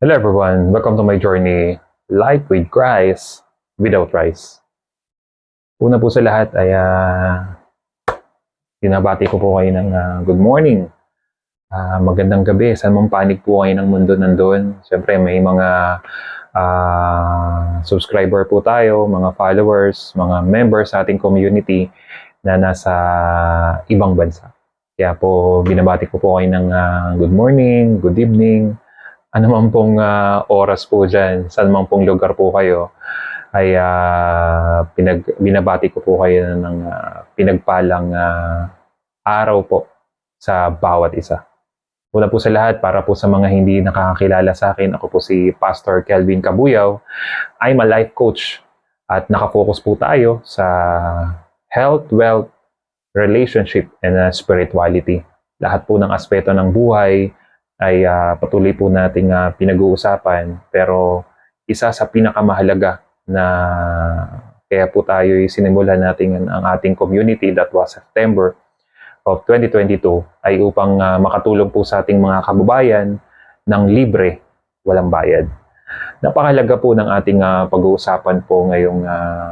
Hello everyone, welcome to my journey, Life with Christ, without rice. Una po sa lahat ay binabati ko po kayo ng good morning, magandang gabi, saan mong panig po kayo ng mundo nandun. Siyempre may mga subscriber po tayo, mga followers, mga members sa ating community na nasa ibang bansa. Kaya po binabati ko po kayo ng good morning, good evening, ano man pong oras po dyan, saan man pong lugar po kayo, ay binabati ko po kayo ng pinagpalang araw po sa bawat isa. Una po sa lahat, para po sa mga hindi nakakakilala sa akin, ako po si Pastor Kelvin Cabuyaw. I'm a life coach at nakafocus po tayo sa health, wealth, relationship, and spirituality. Lahat po ng aspeto ng buhay ay patuloy po nating pinag-uusapan, pero isa sa pinakamahalaga na kaya po tayo sinimulan natin ang ating community, that was September of 2022, ay upang makatulong po sa ating mga kababayan ng libre, walang bayad. Napakahalaga po ng ating pag-uusapan po ngayong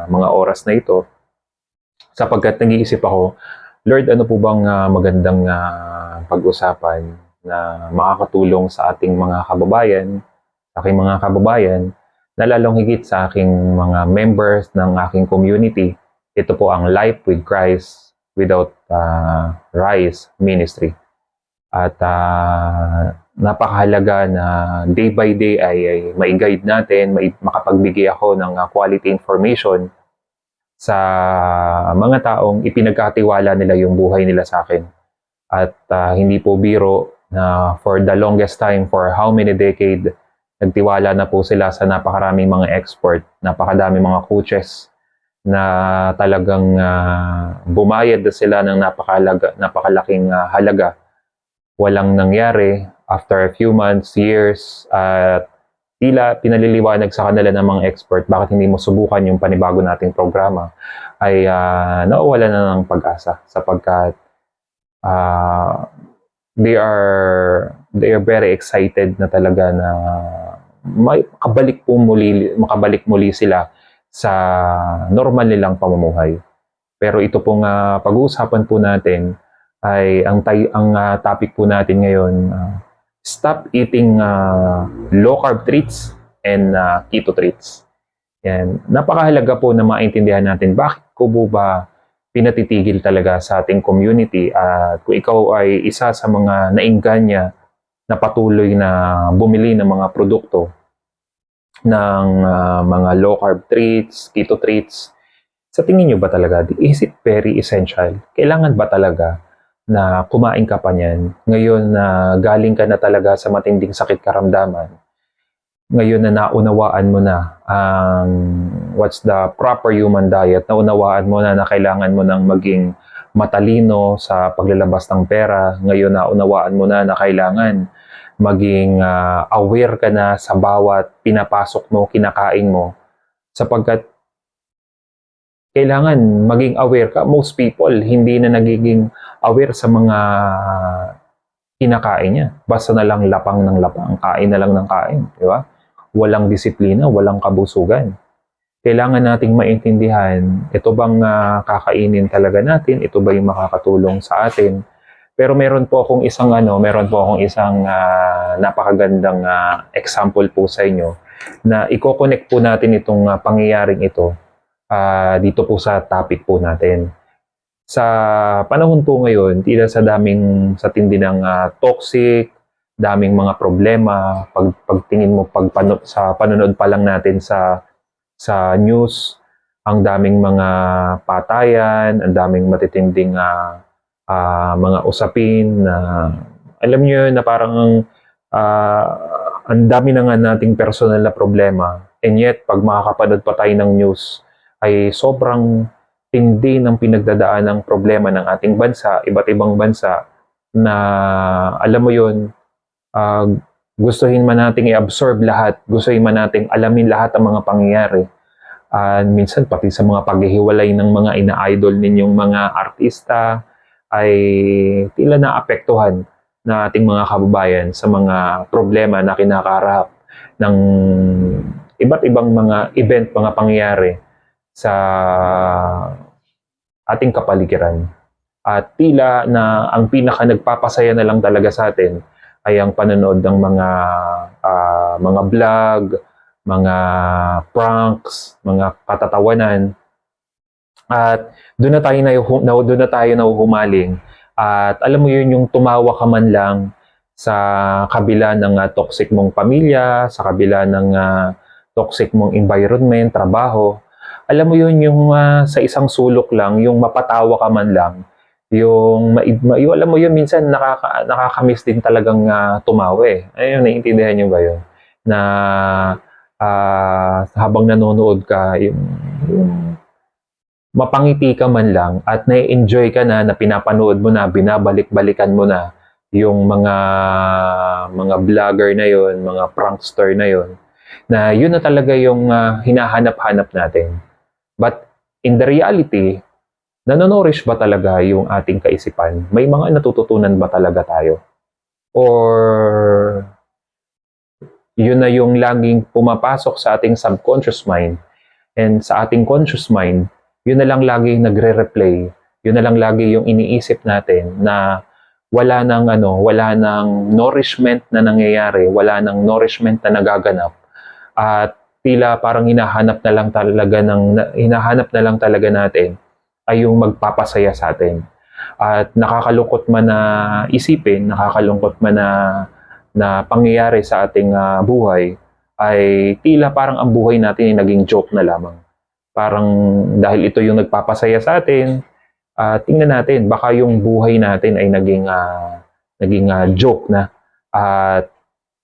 mga oras na ito, sapagkat nag-iisip ako, Lord, ano po bang magandang pag-usapan na makakatulong sa ating mga kababayan, na lalong higit sa aking mga members ng aking community. Ito po ang Life with Christ Without Rice Ministry. At napakahalaga na day by day ay mai-guide natin, makapagbigay ako ng quality information sa mga taong ipinagkatiwala nila yung buhay nila sa akin. At hindi po biro na for the longest time, for how many decades, nagtiwala na po sila sa napakaraming mga expert, napakadaming mga coaches na talagang bumayad na sila ng napakalaking halaga. Walang nangyari after a few months, years, at tila pinaliliwanag sa kanila ng mga expert bakit hindi mo subukan yung panibago nating programa, ay nawawala na ng pag-asa sapagkat they are very excited na talaga na makabalik muli sila sa normal nilang pamumuhay. Pero ito pong pag-uusapan po natin ay ang topic po natin ngayon, stop eating low carb treats and keto treats. Yan. Napakahalaga po na maintindihan natin bakit ko ba pinatitigil talaga sa ating community, at kung ikaw ay isa sa mga naingganya na patuloy na bumili ng mga produkto ng mga low carb treats, keto treats, sa tingin nyo ba talaga, is it very essential? Kailangan ba talaga na kumain ka pa niyan ngayon na galing ka na talaga sa matinding sakit karamdaman? Ngayon na naunawaan mo na ang what's the proper human diet, naunawaan mo na kailangan mo nang maging matalino sa paglalabas ng pera, ngayon naunawaan mo na kailangan maging aware ka na sa bawat pinapasok mo, kinakain mo, sapagkat kailangan maging aware ka. Most people hindi na nagiging aware sa mga kinakain niya. Basta na lang lapang ng lapang, kain na lang ng kain, di ba? Walang disiplina, walang kabusugan. Kailangan nating maintindihan, ito bang kakainin talaga natin? Ito ba yung makakatulong sa atin? Pero meron po akong isang napakagandang example po sa inyo na i-connect po natin itong pangyayaring ito dito po sa topic po natin. Sa panahon po ngayon, tila sa tindi ng toxic, daming mga problema, pagtingin mo sa panonood pa lang natin sa news, ang daming mga patayan, ang daming matitinding mga usapin na alam niyo na parang ang dami na nga nating personal na problema, and yet pag makakapanood pa tayo ng news ay sobrang tindi ng pinagdadaan ng problema ng ating bansa, iba't ibang bansa, na alam mo yun, gustuhin man nating i-absorb lahat, gustuhin man nating alamin lahat ng mga pangyayari. Minsan pati sa mga paghihiwalay ng mga ina-idol ninyong mga artista ay tila naapektuhan na ating mga kababayan sa mga problema na kinakaharap ng iba't ibang mga event, mga pangyayari sa ating kapaligiran. At tila na ang pinaka nagpapasaya na lang talaga sa atin ay ang panonood ng mga vlog, mga pranks, mga katatawanan. At doon na tayo nahuhumaling. At alam mo yun, yung tumawa ka man lang sa kabila ng toxic mong pamilya, sa kabila ng toxic mong environment, trabaho. Alam mo yun, yung sa isang sulok lang, yung mapatawa ka man lang, yung alam mo yun, minsan nakakamiss din talagang tumawa eh. Ayun, naiintindihan nyo ba yun? Na habang nanonood ka, yung mapangiti ka man lang at na-enjoy ka na pinapanood mo na, binabalik-balikan mo na yung mga vlogger na yon, mga prankster na yon, na yun na talaga yung hinahanap-hanap natin. But in the reality, nanonourish ba talaga yung ating kaisipan? May mga natututunan ba talaga tayo? Or yun na yung laging pumapasok sa ating subconscious mind, and sa ating conscious mind, yun na lang lagi nagre-replay, yun na lang lagi yung iniisip natin na wala nang nourishment na nangyayari, wala nang nourishment na nagaganap, at tila parang hinahanap na lang talaga natin ay yung magpapasaya sa atin. At nakakalungkot man na isipin, nakakalungkot man na pangyayari sa ating buhay, ay tila parang ang buhay natin ay naging joke na lamang. Parang dahil ito yung nagpapasaya sa atin, tingnan natin, baka yung buhay natin ay naging joke na, at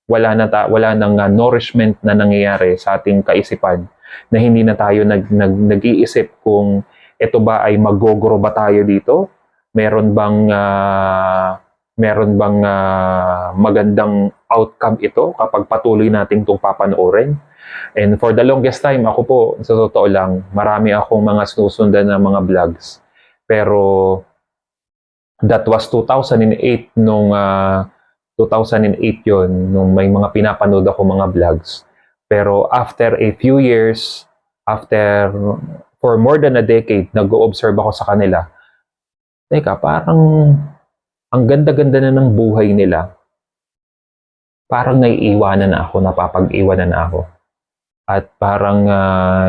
wala nang nourishment na nangyayari sa ating kaisipan, na hindi na tayo nag-iisip kung ito ba ay mag-grow ba tayo dito, meron bang magandang outcome ito kapag patuloy nating itong papanoorin. And for the longest time, ako po, sa totoo lang, marami akong mga sinusundan na mga vlogs. Pero that was 2008, nung 2008 yon, nung may mga pinapanood ako mga vlogs. Pero after a few years, for more than a decade, nag-o-observe ako sa kanila. Teka, parang ang ganda-ganda na ng buhay nila. Parang naiiwanan na ako, napapag-iwanan na ako. At parang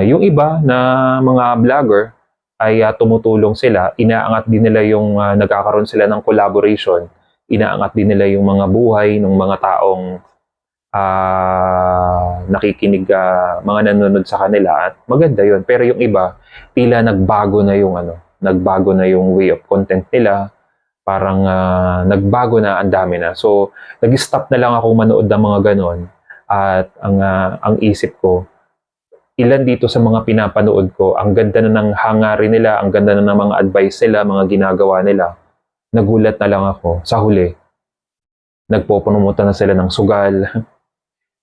yung iba na mga vlogger ay tumutulong sila, inaangat din nila yung nagkakaroon sila ng collaboration, inaangat din nila yung mga buhay ng mga taong nakikinig, mga nanonood sa kanila, at maganda yun. Pero yung iba, tila nagbago na yung way of content nila, parang nagbago na, ang dami na. So, nag-stop na lang ako manood ng mga ganon, at ang isip ko, ilan dito sa mga pinapanood ko, ang ganda na ng hangarin nila, ang ganda na ng mga advice nila, mga ginagawa nila. Nagulat na lang ako, sa huli, nagpopromote na sila ng sugal.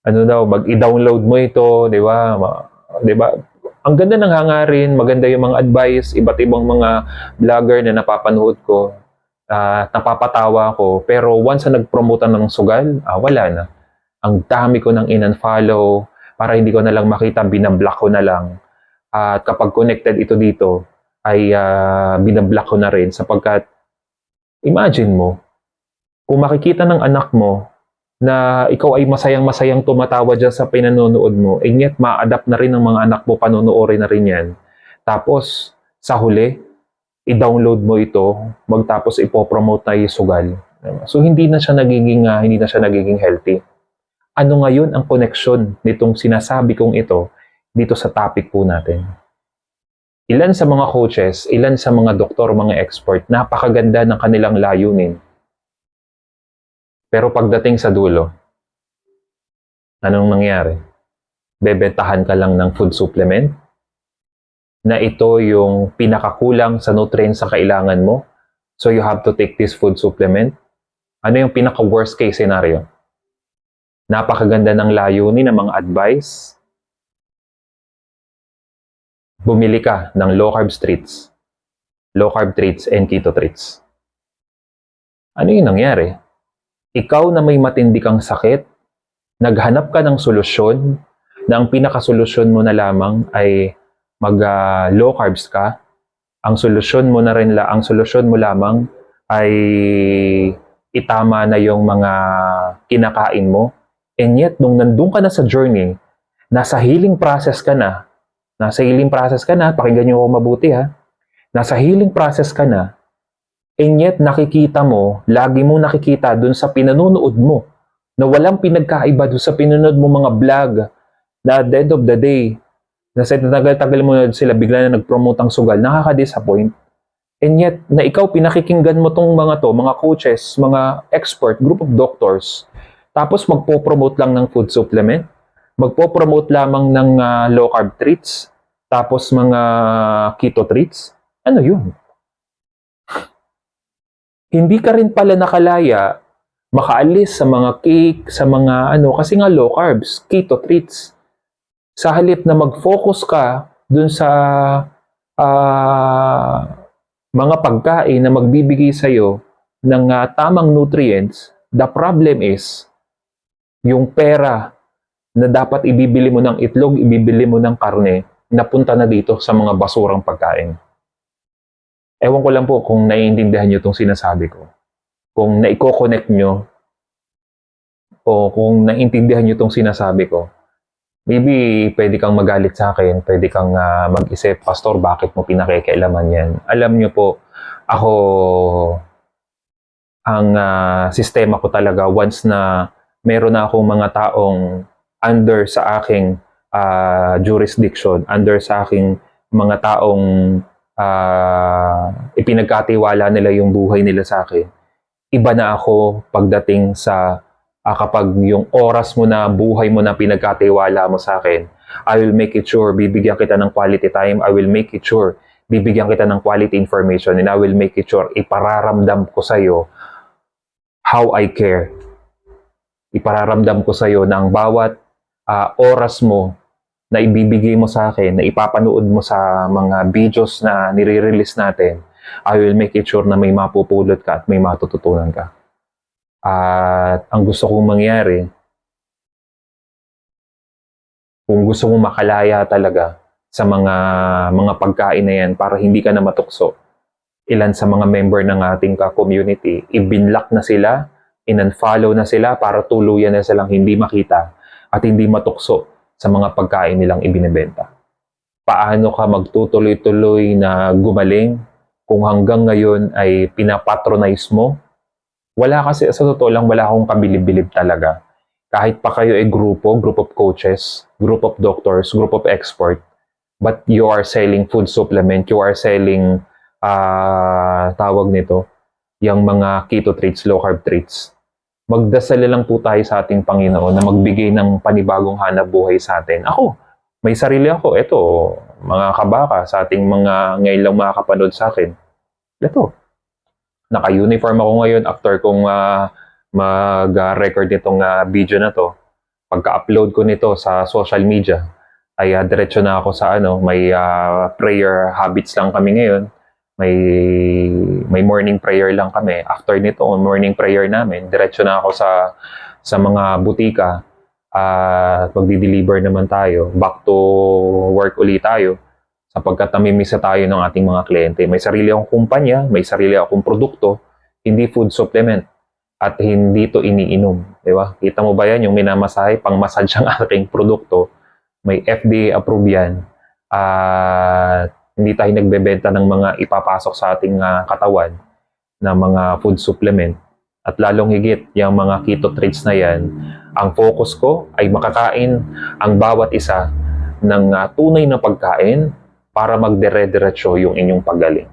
Ano daw, mag-i-download mo ito, di ba? Di ba? Ang ganda ng hangarin, maganda yung mga advice, iba't ibang mga vlogger na napapanood ko, napapatawa ko. Pero once na nag-promote ng sugal, wala na. Ang dami ko nang in-unfollow, para hindi ko na lang makita, binablock ko na lang. At kapag connected ito dito, ay binablock ko na rin, sapagkat imagine mo, kung makikita ng anak mo na ikaw ay masayang-masayang tumatawa dyan sa pinanonood mo, and yet ma-adapt na rin ng mga anak mo, panonoorin na rin yan. Tapos, sa huli, i-download mo ito, magtapos ipopromote na yung sugal. So, hindi na siya nagiging healthy. Ano ngayon ang koneksyon nitong sinasabi kong ito dito sa topic po natin? Ilan sa mga coaches, ilan sa mga doktor, mga expert, napakaganda ng kanilang layunin. Pero pagdating sa dulo, anong nangyari? Bebentahan ka lang ng food supplement na ito yung pinakakulang sa nutrients sa kailangan mo. So you have to take this food supplement. Ano yung pinaka-worst case scenario? Napakaganda ng layunin, ng mga advice. Bumili ka ng low carb treats, and keto treats. Ano yung nangyari? Ikaw na may matindi kang sakit, naghanap ka ng solusyon na ang pinakasolusyon mo na lamang ay low carbs ka. Ang solusyon mo lamang ay itama na yung mga kinakain mo. And yet, nung nandun ka na sa journey, nasa healing process ka na, pakinggan niyo ako mabuti ha, nasa healing process ka na, and yet nakikita mo, lagi mo nakikita dun sa pinanonood mo, na walang pinagkaiba dun sa pinanonood mo mga vlog, na at the end of the day, na sa tagal-tagal mo na sila bigla na nag-promote ang sugal, nakaka-disappoint. And yet, na ikaw pinakikinggan mo tong mga coaches, mga expert, group of doctors, tapos magpo-promote lang ng food supplement, magpo-promote lamang ng low carb treats, tapos mga keto treats. Ano yun? Hindi ka rin pala nakalaya makaalis sa mga cake, sa mga kasi nga low carbs, keto treats. Sa halip na mag-focus ka dun sa mga pagkain na magbibigay sa'yo ng tamang nutrients, the problem is, yung pera na dapat ibibili mo ng itlog, ibibili mo ng karne, napunta na dito sa mga basurang pagkain. Ewan ko lang po kung naiintindihan nyo itong sinasabi ko. Kung naiko-connect nyo, o kung naiintindihan nyo itong sinasabi ko, maybe pwede kang magalit sa akin, pwede kang mag-isip, Pastor, bakit mo pinakikialaman yan? Alam nyo po, ako, ang sistema ko talaga, once na meron na akong mga taong under sa aking jurisdiction, under sa aking mga taong ipinagkatiwala nila yung buhay nila sa akin, iba na ako pagdating sa kapag yung oras mo na, buhay mo na pinagkatiwala mo sa akin, I will make it sure, bibigyan kita ng quality time, I will make it sure, bibigyan kita ng quality information, and I will make it sure, ipararamdam ko sa'yo how I care. Ipararamdam ko sa'yo na ang bawat oras mo na ibibigay mo sa akin, na ipapanood mo sa mga videos na nire-release natin, I will make it sure na may mapupulot ka at may matututunan ka. At ang gusto kong mangyari, kung gusto mong makalaya talaga sa mga pagkain na yan para hindi ka na matukso, ilan sa mga member ng ating community, ibinlock na sila, in-unfollow na sila para tuluyan na silang hindi makita at hindi matukso sa mga pagkain nilang ibinebenta. Paano ka magtutuloy-tuloy na gumaling kung hanggang ngayon ay pinapatronize mo? Wala kasi, sa totoo lang, wala akong kabilib-bilib talaga. Kahit pa kayo ay group of coaches, group of doctors, group of expert, but you are selling food supplement, you are selling, tawag nito, yung mga keto treats, low carb treats. Magdasal lang po tayo sa ating Panginoon na magbigay ng panibagong hanap buhay sa atin. Ako, may sarili ako. Ito, mga kabaka, sa ating mga ngayon lang makakapanood sa akin. Ito, naka-uniform ako ngayon after kong mag-record nitong video na to. Pagka-upload ko nito sa social media, ay diretso na ako sa may prayer habits lang kami ngayon. May morning prayer lang kami. After nito, morning prayer namin, diretso na ako sa mga butika at magdi-deliver naman tayo. Back to work ulit tayo sapagkat namimisa tayo ng ating mga kliyente. May sarili akong kumpanya, may sarili akong produkto, hindi food supplement at hindi to iniinom. Diba? Kita mo ba yan? Yung minamasahe, pang massage ang aking produkto. May FDA approved yan. Hindi tayo nagbebenta ng mga ipapasok sa ating katawan na mga food supplement. At lalong higit, yung mga keto treats na yan, ang focus ko ay makakain ang bawat isa ng tunay na pagkain para magdire-diretso yung inyong paggaling.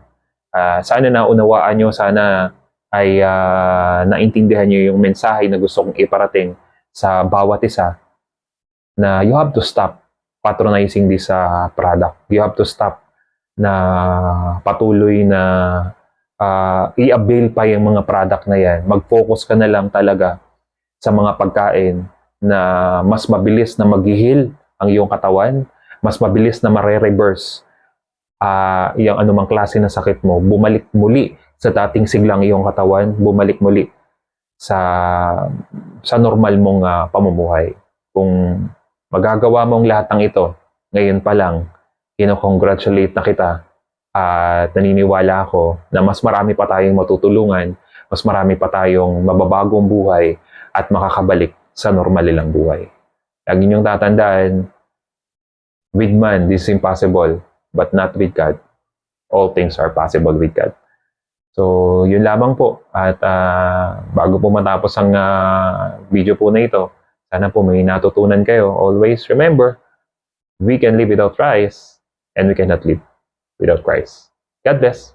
Sana naunawaan nyo, sana ay naintindihan nyo yung mensahe na gusto kong iparating sa bawat isa na you have to stop patronizing this product. You have to stop na patuloy na i-avail pa yung mga product na yan. Mag-focus ka na lang talaga sa mga pagkain na mas mabilis na mag-heal ang iyong katawan, mas mabilis na mare-reverse yung anumang klase na sakit mo, bumalik muli sa dating siglang iyong katawan, bumalik muli sa sa normal mong pamumuhay. Kung magagawa mong lahat ng ito, ngayon pa lang, congratulate na kita at naniniwala ako na mas marami pa tayong matutulungan, mas marami pa tayong mababagong buhay at makakabalik sa normal nilang buhay. Lagi niyong tatandaan, with man, this is impossible, but not with God. All things are possible with God. So, yun lamang po. At bago po matapos ang video po na ito, sana po may natutunan kayo. Always remember, we can live without Christ and we cannot live without Christ. God bless.